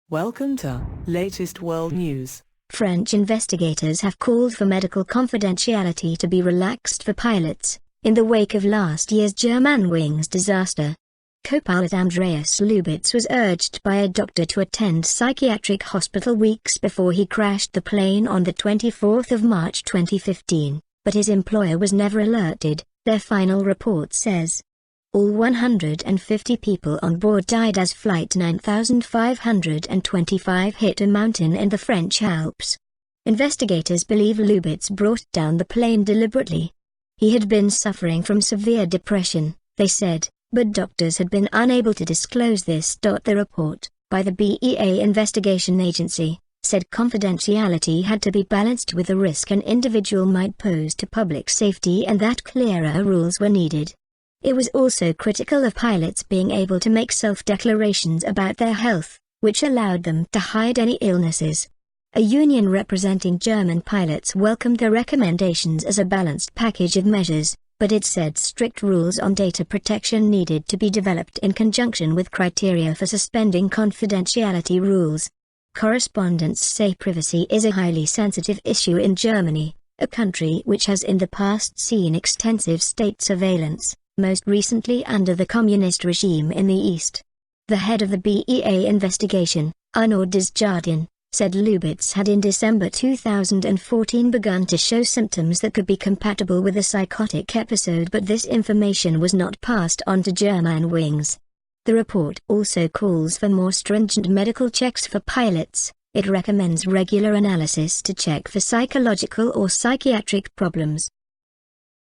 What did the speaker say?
Welcome to latest world news. French investigators have called for medical confidentiality to be relaxed for pilots, in the wake of last year's Germanwings disaster. Co-pilot Andreas Lubitz was urged by a doctor to attend psychiatric hospital weeks before he crashed the plane on the 24th of March 2015, but his employer was never alerted, their final report says. All 150 people on board died as Flight 9525 hit a mountain in the French Alps. Investigators believe Lubitz brought down the plane deliberately. He had been suffering from severe depression, they said, but doctors had been unable to disclose this. The report, by the BEA investigation agency, said confidentiality had to be balanced with the risk an individual might pose to public safety and that clearer rules were needed. It was also critical of pilots being able to make self-declarations about their health, which allowed them to hide any illnesses. A union representing German pilots welcomed the recommendations as a balanced package of measures, but it said strict rules on data protection needed to be developed in conjunction with criteria for suspending confidentiality rules. Correspondents say privacy is a highly sensitive issue in Germany, a country which has in the past seen extensive state surveillance, most recently under the communist regime in the East. The head of the BEA investigation, Arnaud Desjardins, said Lubitz had in December 2014 begun to show symptoms that could be compatible with a psychotic episode, but this information was not passed on to Germanwings. The report also calls for more stringent medical checks for pilots. It recommends regular analysis to check for psychological or psychiatric problems.